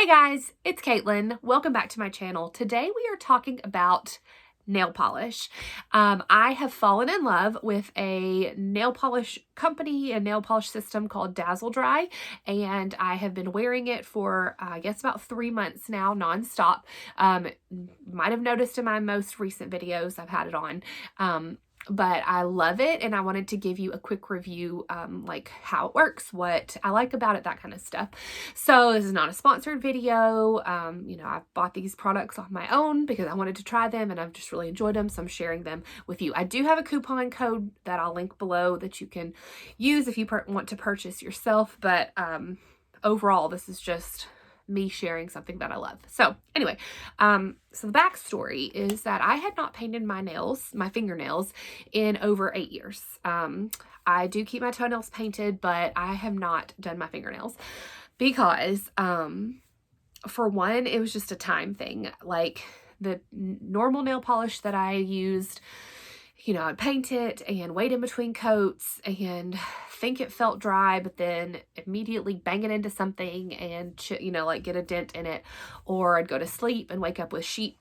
Hey guys, it's Caitlin. Welcome back to my channel. Today we are talking about nail polish. I have fallen in love with a nail polish company, a nail polish system called Dazzle Dry, and I have been wearing it for, I guess, about 3 months now, nonstop. Might have noticed in my most recent videos I've had it on. But I love it, and I wanted to give you a quick review, like how it works, what I like about it, that kind of stuff. So this is not a sponsored video. I've bought these products on my own because I wanted to try them, and I've just really enjoyed them, so I'm sharing them with you. I do have a coupon code that I'll link below that you can use if you want to purchase yourself, but overall, this is just me sharing something that I love. So anyway, so the backstory is that I had not painted my fingernails in over 8 years. I do keep my toenails painted, but I have not done my fingernails because, for one, it was just a time thing. Like the normal nail polish that I used, I'd paint it and wait in between coats and think it felt dry, but then immediately bang it into something and, like get a dent in it, or I'd go to sleep and wake up with sheet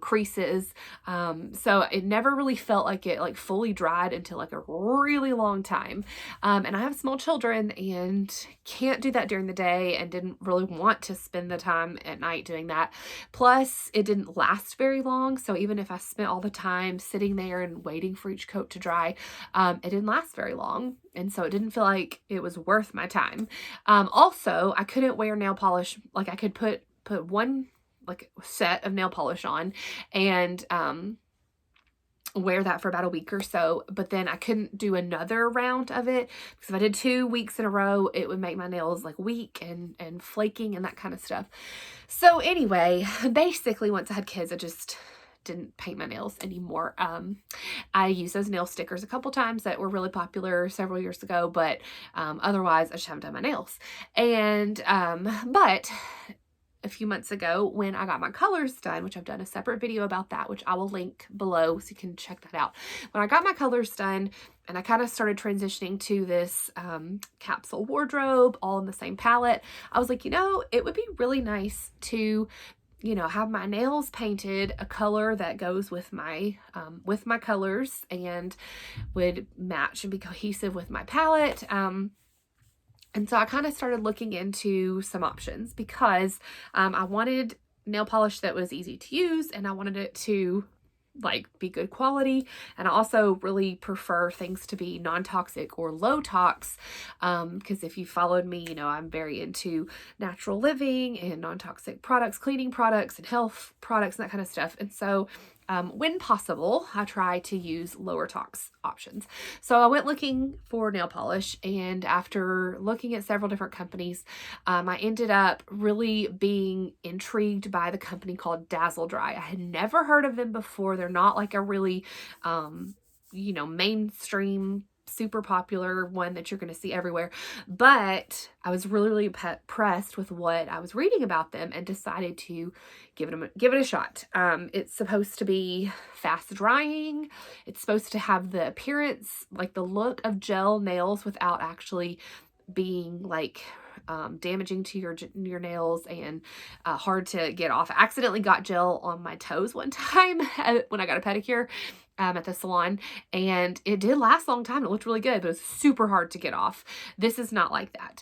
creases. So it never really felt like it like fully dried until like a really long time. And I have small children and can't do that during the day and didn't really want to spend the time at night doing that. Plus it didn't last very long. So even if I spent all the time sitting there and waiting for each coat to dry, it didn't last very long. And so it didn't feel like it was worth my time. Also, I couldn't wear nail polish. Like I could put one set of nail polish on and wear that for about a week or so, but then I couldn't do another round of it because if I did 2 weeks in a row, it would make my nails like weak and flaking and that kind of stuff. So anyway, basically once I had kids, I just didn't paint my nails anymore. I used those nail stickers a couple times that were really popular several years ago, but otherwise I just haven't done my nails. And but a few months ago when I got my colors done, which I've done a separate video about that, which I will link below so you can check that out. When I got my colors done and I kind of started transitioning to this capsule wardrobe all in the same palette, I was like, it would be really nice to have my nails painted a color that goes with my colors and would match and be cohesive with my palette. And so I kind of started looking into some options because I wanted nail polish that was easy to use and I wanted it to be good quality. And I also really prefer things to be non-toxic or low tox because if you followed me, I'm very into natural living and non-toxic products, cleaning products and health products and that kind of stuff. And so when possible, I try to use lower tox options. So I went looking for nail polish, and after looking at several different companies, I ended up really being intrigued by the company called Dazzle Dry. I had never heard of them before. They're not like a really, mainstream super popular one that you're going to see everywhere, but I was really impressed with what I was reading about them and decided to give it a shot. It's supposed to be fast drying. It's supposed to have the appearance, like the look of gel nails without actually being damaging to your nails and hard to get off. I accidentally got gel on my toes one time when I got a pedicure at the salon, and it did last a long time. It looked really good, but it was super hard to get off. This is not like that.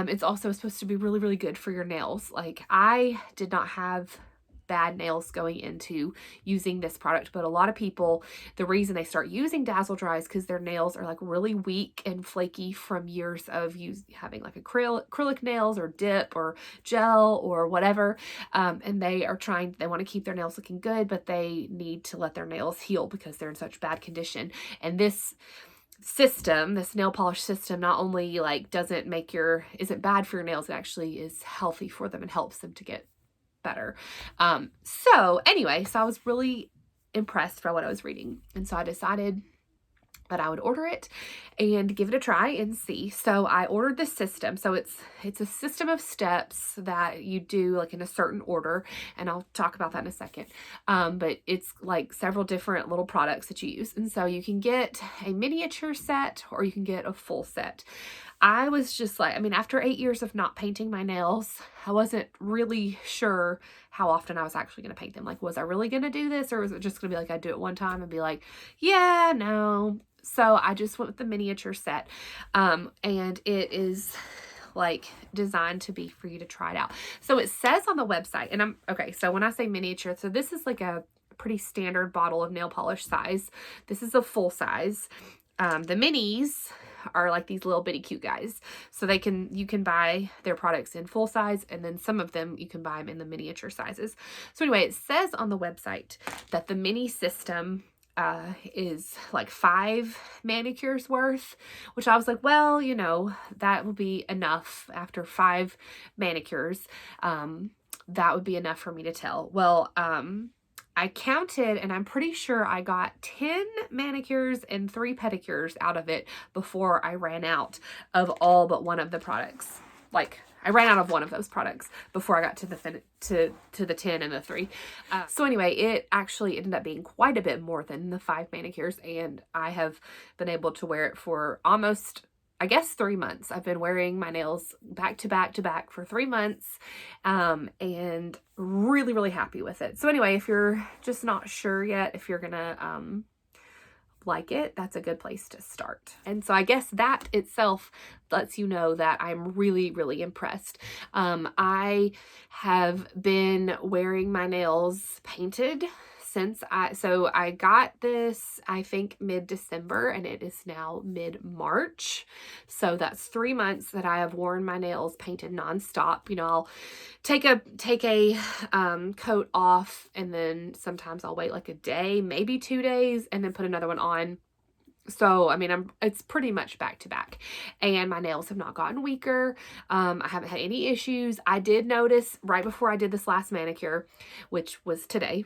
It's also supposed to be really good for your nails. Like I did not have bad nails going into using this product, but a lot of people, the reason they start using Dazzle Dry is because their nails are really weak and flaky from years of having acrylic nails or dip or gel or whatever, and they want to keep their nails looking good, but they need to let their nails heal because they're in such bad condition. And this nail polish system not only isn't bad for your nails, it actually is healthy for them and helps them to get better. So anyway, so I was really impressed by what I was reading. And so I decided that I would order it and give it a try and see. So I ordered this system. So it's a system of steps that you do in a certain order. And I'll talk about that in a second. But it's several different little products that you use. And so you can get a miniature set or you can get a full set. I was just like, I mean, after 8 years of not painting my nails, I wasn't really sure how often I was actually going to paint them. Like, was I really going to do this, or was it just going to be like, I'd do it one time and be like, yeah, no. So I just went with the miniature set. And it is like designed to be for you to try it out. So it says on the website, and okay, so when I say miniature, so this is like a pretty standard bottle of nail polish size. This is a full size. The minis are like these little bitty cute guys. So you can buy their products in full size, and then some of them you can buy them in the miniature sizes. So anyway, it says on the website that the mini system is like 5 manicures worth, which I was like, well, you know, that will be enough after 5 manicures. That would be enough for me to tell. Well, I counted, and I'm pretty sure I got 10 manicures and 3 pedicures out of it before I ran out of all but one of the products. Like, I ran out of one of those products before I got to the 10 and the 3. So anyway, it actually ended up being quite a bit more than the 5 manicures, and I have been able to wear it for almost, I guess, 3 months. I've been wearing my nails back to back to back for 3 months, and really, really happy with it. So anyway, if you're just not sure yet if you're gonna like it, that's a good place to start. And so I guess that itself lets you know that I'm really, really impressed. I have been wearing my nails painted since I got this, I think, mid-December, and it is now mid-March. So that's 3 months that I have worn my nails painted nonstop. You know, I'll take a coat off, and then sometimes I'll wait like a day, maybe 2 days, and then put another one on. So, I mean, it's pretty much back to back, and my nails have not gotten weaker. I haven't had any issues. I did notice right before I did this last manicure, which was today,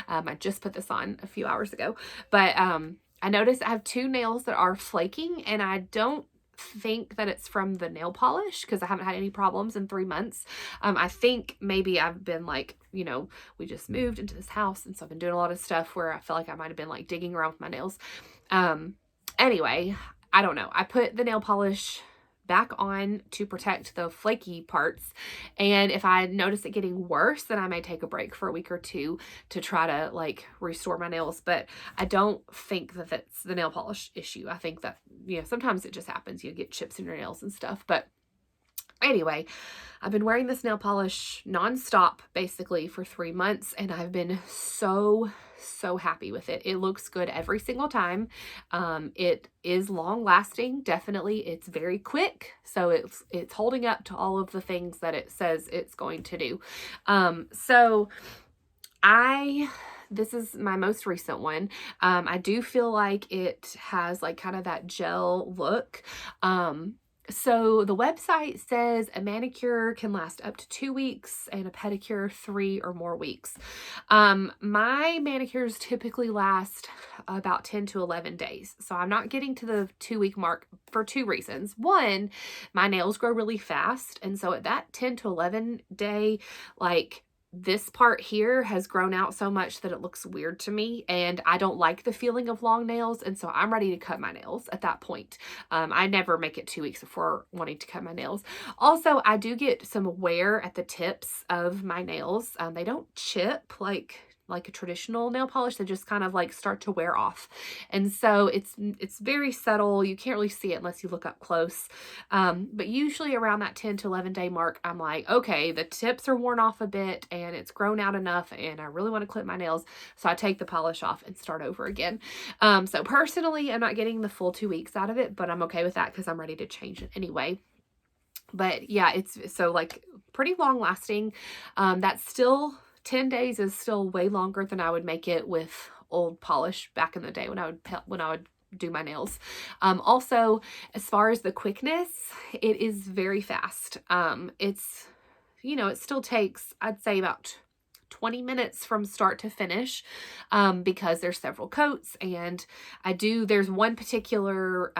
I just put this on a few hours ago, but, I noticed I have 2 nails that are flaking, and I don't think that it's from the nail polish because I haven't had any problems in 3 months. I think maybe I've been like, you know, we just moved into this house, and so I've been doing a lot of stuff where I feel like I might have been like digging around with my nails. Anyway, I don't know. I put the nail polish back on to protect the flaky parts, and if I notice it getting worse, then I may take a break for a week or 2 to try to like restore my nails. But I don't think that that's the nail polish issue. I think that, you know, sometimes it just happens. You get chips in your nails and stuff. But anyway, I've been wearing this nail polish nonstop basically for 3 months, and I've been so happy with it. It looks good every single time. It is long lasting. Definitely. It's very quick. So it's holding up to all of the things that it says it's going to do. So this is my most recent one. I do feel like it has like kind of that gel look. So the website says a manicure can last up to 2 weeks and a pedicure 3 or more weeks. My manicures typically last about 10 to 11 days. So I'm not getting to the 2-week mark for 2 reasons. One, my nails grow really fast. And so at that 10 to 11 day, like, this part here has grown out so much that it looks weird to me, and I don't like the feeling of long nails, and so I'm ready to cut my nails at that point. I never make it 2 weeks before wanting to cut my nails. Also, I do get some wear at the tips of my nails. They don't chip like a traditional nail polish. They just kind of like start to wear off. And so it's very subtle. You can't really see it unless you look up close. But usually around that 10 to 11 day mark, I'm like, okay, the tips are worn off a bit and it's grown out enough and I really want to clip my nails. So I take the polish off and start over again. So personally, I'm not getting the full 2 weeks out of it, but I'm okay with that because I'm ready to change it anyway. But yeah, it's so like pretty long lasting. That's still 10 days is still way longer than I would make it with old polish back in the day when I would do my nails. Also, as far as the quickness, it is very fast. It's, you know, it still takes, I'd say, about 20 minutes from start to finish, because there's several coats, and there's one particular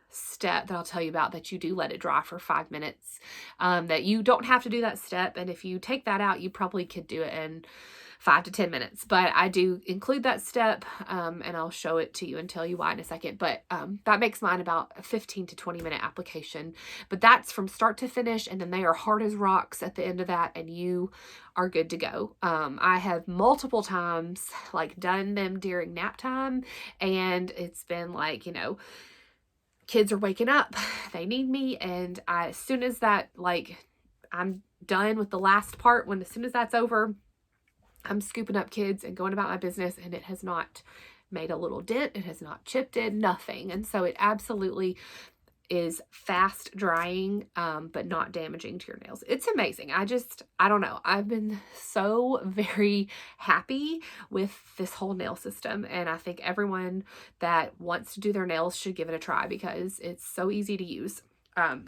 step that I'll tell you about, that you do let it dry for 5 minutes, that you don't have to do that step. And if you take that out, you probably could do it in 5 to 10 minutes, but I do include that step, and I'll show it to you and tell you why in a second. But that makes mine about a 15 to 20 minute application, but that's from start to finish. And then they are hard as rocks at the end of that, and you are good to go. I have multiple times like done them during nap time, and it's been like, you know, kids are waking up, they need me. And as soon as that, like, I'm done with the last part, as soon as that's over, I'm scooping up kids and going about my business, and it has not made a little dent. It has not chipped in, nothing. And so it absolutely is fast drying, but not damaging to your nails. It's amazing. I don't know. I've been so very happy with this whole nail system. And I think everyone that wants to do their nails should give it a try, because it's so easy to use.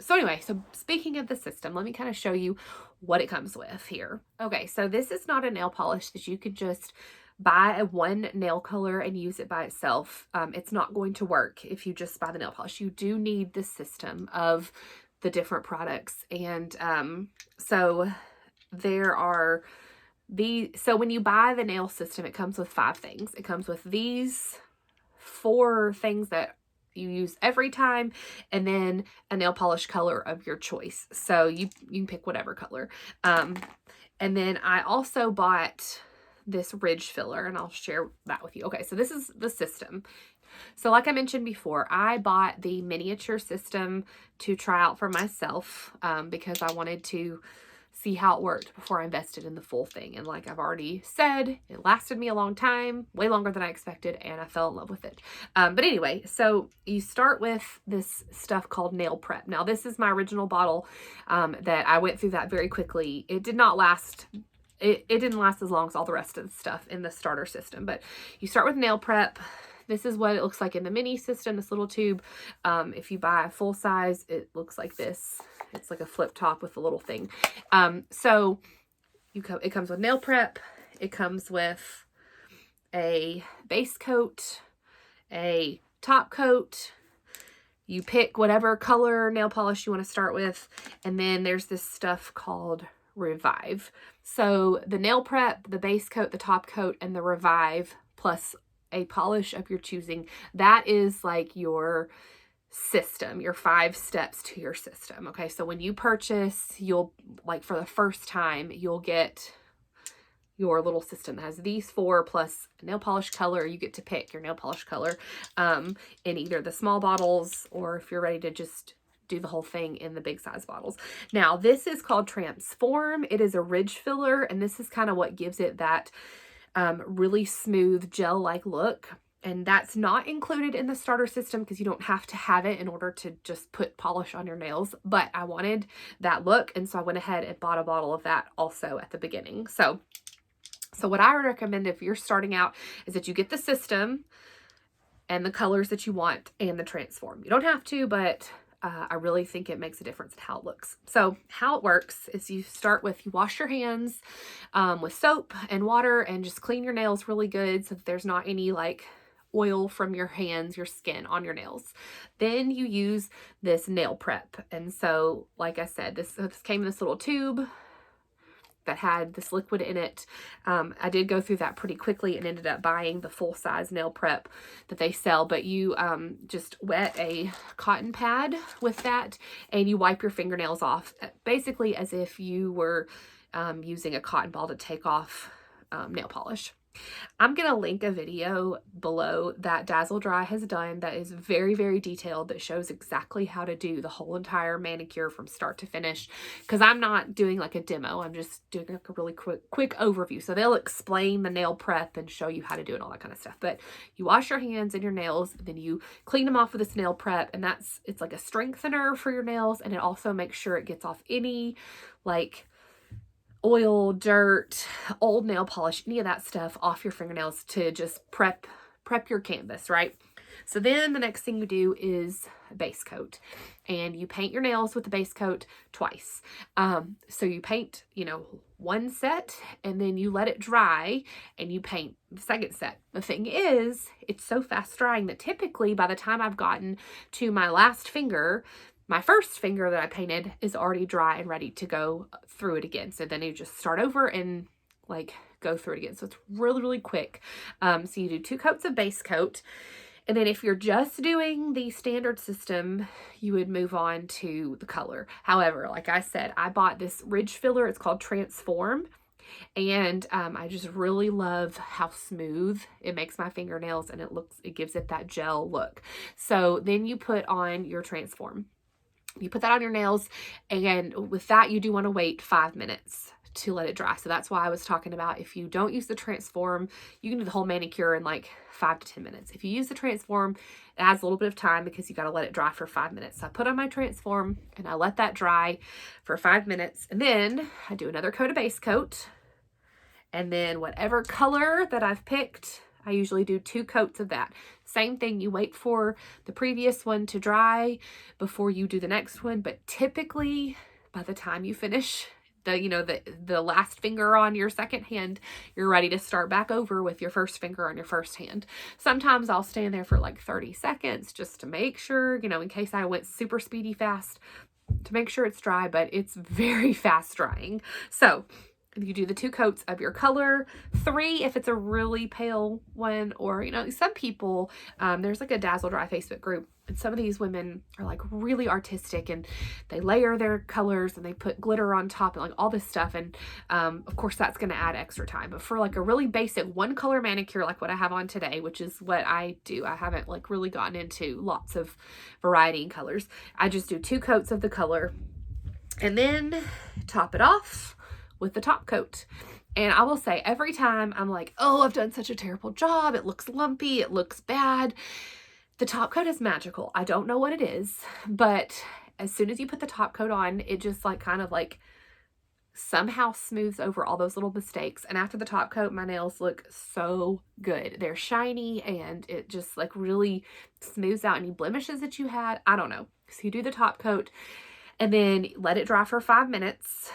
So anyway, so speaking of the system, let me kind of show you what it comes with here. Okay, so this is not a nail polish that you could just buy one nail color and use it by itself. It's not going to work if you just buy the nail polish. You do need the system of the different products. And so there are so when you buy the nail system, it comes with 5 things. It comes with these 4 things that you use every time, and then a nail polish color of your choice. So you can pick whatever color. And then I also bought this ridge filler, and I'll share that with you. Okay, so this is the system. So like I mentioned before, I bought the miniature system to try out for myself, because I wanted to see how it worked before I invested in the full thing. And like I've already said, it lasted me a long time, way longer than I expected, and I fell in love with it. But anyway, so you start with this stuff called nail prep. Now this is my original bottle, that I went through that very quickly. It did not last. It didn't last as long as all the rest of the stuff in the starter system, but you start with nail prep. This is what it looks like in the mini system, this little tube. If you buy a full size, it looks like this. It's like a flip top with a little thing. So it comes with nail prep. It comes with a base coat, a top coat. You pick whatever color nail polish you want to start with. And then there's this stuff called Revive. So the nail prep, the base coat, the top coat, and the Revive, plus a polish of your choosing, that is like your system, your 5 steps to your system. Okay, so when you purchase, you'll, like, for the first time, you'll get your little system that has these 4 plus a nail polish color. You get to pick your nail polish color in either the small bottles, or if you're ready to just do the whole thing, in the big size bottles. Now this is called Transform. It is a ridge filler, and this is kind of what gives it that really smooth gel-like look. And that's not included in the starter system, because you don't have to have it in order to just put polish on your nails. But I wanted that look, and so I went ahead and bought a bottle of that also at the beginning. So what I would recommend if you're starting out is that you get the system and the colors that you want and the Transform. You don't have to, but I really think it makes a difference in how it looks. So how it works is you wash your hands with soap and water, and just clean your nails really good so that there's not any like oil from your hands, your skin on your nails. Then you use this nail prep. And so, like I said, this came in this little tube that had this liquid in it. I did go through that pretty quickly and ended up buying the full-size nail prep that they sell, but you just wet a cotton pad with that, and you wipe your fingernails off, basically as if you were using a cotton ball to take off nail polish. I'm going to link a video below that Dazzle Dry has done that is very, very detailed, that shows exactly how to do the whole entire manicure from start to finish, because I'm not doing like a demo. I'm just doing like a really quick overview. So they'll explain the nail prep and show you how to do it and all that kind of stuff. But you wash your hands and your nails, then you clean them off with this nail prep, and it's like a strengthener for your nails, and it also makes sure it gets off any like oil, dirt, old nail polish, any of that stuff off your fingernails, to just prep your canvas, right? So then the next thing you do is base coat, and you paint your nails with the base coat twice. So you paint, one set, and then you let it dry and you paint the second set. The thing is, it's so fast drying that typically by the time I've gotten to my last finger, my first finger that I painted is already dry and ready to go through it again. So then you just start over and like go through it again. So it's really, really quick. So you do 2 coats of base coat. And then if you're just doing the standard system, you would move on to the color. However, like I said, I bought this ridge filler. It's called Transform. And I just really love how smooth it makes my fingernails, and it gives it that gel look. So then you put on your Transform. You put that on your nails, and with that, you do want to wait 5 minutes to let it dry. So that's why I was talking about, if you don't use the Transform, you can do the whole manicure in like 5 to 10 minutes. If you use the Transform, it adds a little bit of time because you got to let it dry for 5 minutes. So I put on my Transform and I let that dry for 5 minutes, and then I do another coat of base coat, and then whatever color that I've picked, I usually do 2 coats of that. Same thing, you wait for the previous one to dry before you do the next one, but typically by the time you finish the last finger on your second hand, you're ready to start back over with your first finger on your first hand. Sometimes I'll stand there for like 30 seconds just to make sure, in case I went super speedy fast, to make sure it's dry, but it's very fast drying. So you do the 2 coats of your color, 3 if it's a really pale one, or, some people, there's like a Dazzle Dry Facebook group, and some of these women are like really artistic, and they layer their colors and they put glitter on top and like all this stuff. And of course that's going to add extra time. But for like a really basic 1 color manicure, like what I have on today, which is what I do, I haven't like really gotten into lots of variety in colors. I just do 2 coats of the color and then top it off with the top coat. And I will say, every time I'm like, oh, I've done such a terrible job, it looks lumpy, it looks bad, the top coat is magical. I don't know what it is, but as soon as you put the top coat on, it just like kind of like somehow smooths over all those little mistakes. And after the top coat, my nails look so good. They're shiny, and it just like really smooths out any blemishes that you had. I don't know. So you do the top coat and then let it dry for 5 minutes.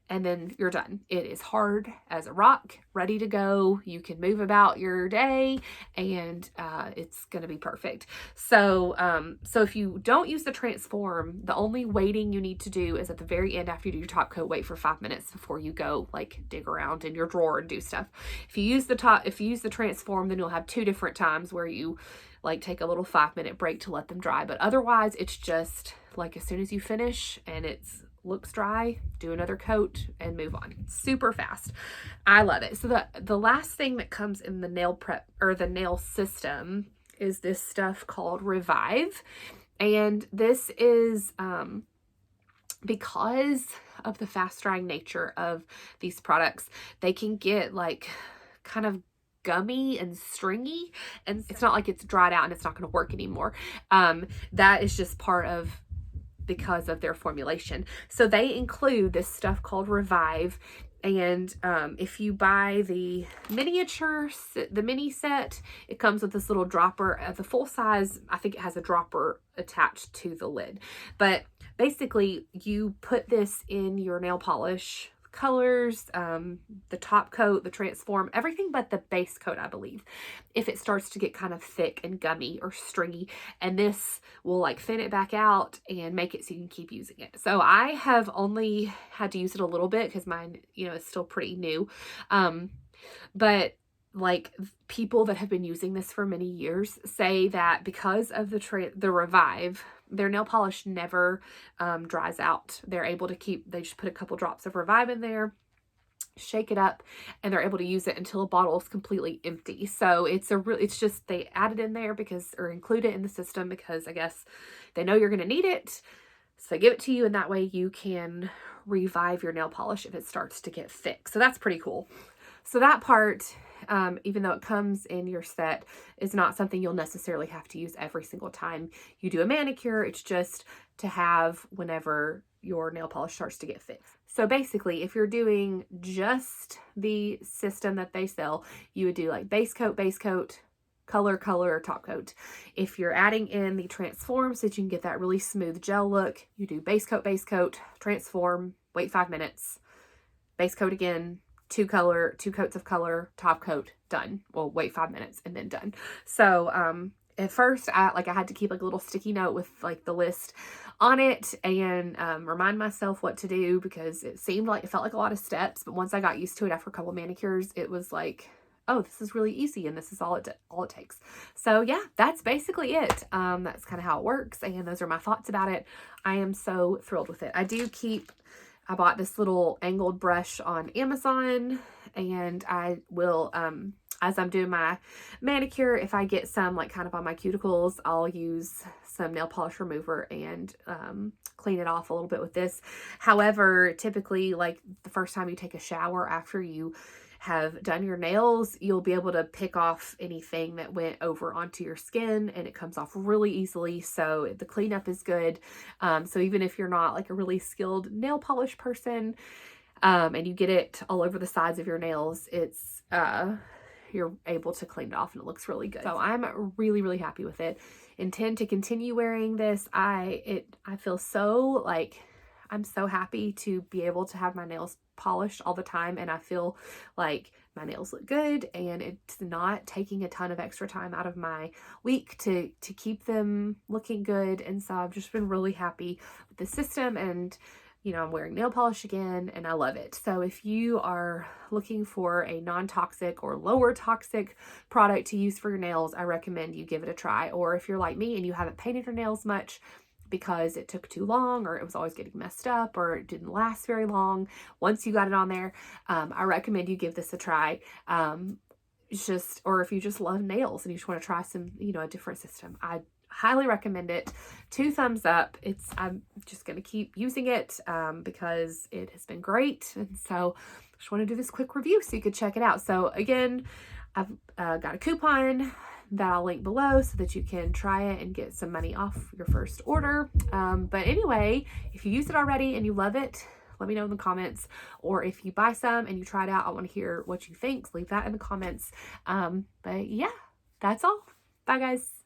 And then you're done. It is hard as a rock, ready to go. You can move about your day, and it's going to be perfect. So if you don't use the Transform, the only waiting you need to do is at the very end after you do your top coat, wait for 5 minutes before you go like dig around in your drawer and do stuff. If you use the Transform, then you'll have 2 different times where you like take a little 5-minute break to let them dry. But otherwise, it's just like as soon as you finish and it's looks dry, do another coat and move on. Super fast. I love it. So the last thing that comes in the nail prep or the nail system is this stuff called Revive. And this is because of the fast drying nature of these products, they can get like kind of gummy and stringy, and it's not like it's dried out and it's not going to work anymore. That is just because of their formulation. So they include this stuff called Revive. And if you buy the mini set, it comes with this little dropper. The full size, I think it has a dropper attached to the lid. But basically, you put this in your nail polish colors, the top coat, the Transform, everything but the base coat, I believe, if it starts to get kind of thick and gummy or stringy. And this will like thin it back out and make it so you can keep using it. So I have only had to use it a little bit because mine, is still pretty new. But like people that have been using this for many years say that because of the Revive, their nail polish never dries out. They're able to they just put a couple drops of Revive in there, shake it up, and they're able to use it until a bottle is completely empty. So it's just, they add it in there or include it in the system because I guess they know you're going to need it. So they give it to you, and that way you can revive your nail polish if it starts to get thick. So that's pretty cool. So that part, even though it comes in your set, is not something you'll necessarily have to use every single time you do a manicure. It's just to have whenever your nail polish starts to get thick. So basically, if you're doing just the system that they sell, you would do like base coat, color, top coat. If you're adding in the transform so that you can get that really smooth gel look, you do base coat, transform, wait 5 minutes, base coat again, 2 coats of color, top coat, done. Well, wait 5 minutes and then done. So, at first I had to keep like a little sticky note with like the list on it and remind myself what to do, because it felt like a lot of steps. But once I got used to it after a couple manicures, it was like, oh, this is really easy and this is all it takes. So yeah, that's basically it. That's kind of how it works, and those are my thoughts about it. I am so thrilled with it. I bought this little angled brush on Amazon, and I will, as I'm doing my manicure, if I get some like kind of on my cuticles, I'll use some nail polish remover and clean it off a little bit with this. However, typically like the first time you take a shower after you have done your nails, you'll be able to pick off anything that went over onto your skin, and it comes off really easily. So the cleanup is good. So even if you're not like a really skilled nail polish person, and you get it all over the sides of your nails, it's you're able to clean it off and it looks really good. So I'm really, really happy with it. Intend to continue wearing this. I feel so like, I'm so happy to be able to have my nails polished all the time, and I feel like my nails look good, and it's not taking a ton of extra time out of my week to keep them looking good. And so I've just been really happy with the system, and you know, I'm wearing nail polish again and I love it. So if you are looking for a non-toxic or lower toxic product to use for your nails, I recommend you give it a try. Or if you're like me and you haven't painted your nails much because it took too long, or it was always getting messed up, or it didn't last very long once you got it on there, I recommend you give this a try. Or if you just love nails and you just want to try some, you know, a different system, I highly recommend it. 2 thumbs up. I'm just going to keep using it because it has been great. And so I just want to do this quick review so you could check it out. So again, I've got a coupon that I'll link below so that you can try it and get some money off your first order. But anyway, if you use it already and you love it, let me know in the comments. Or if you buy some and you try it out, I want to hear what you think. Leave that in the comments. But yeah, that's all. Bye guys.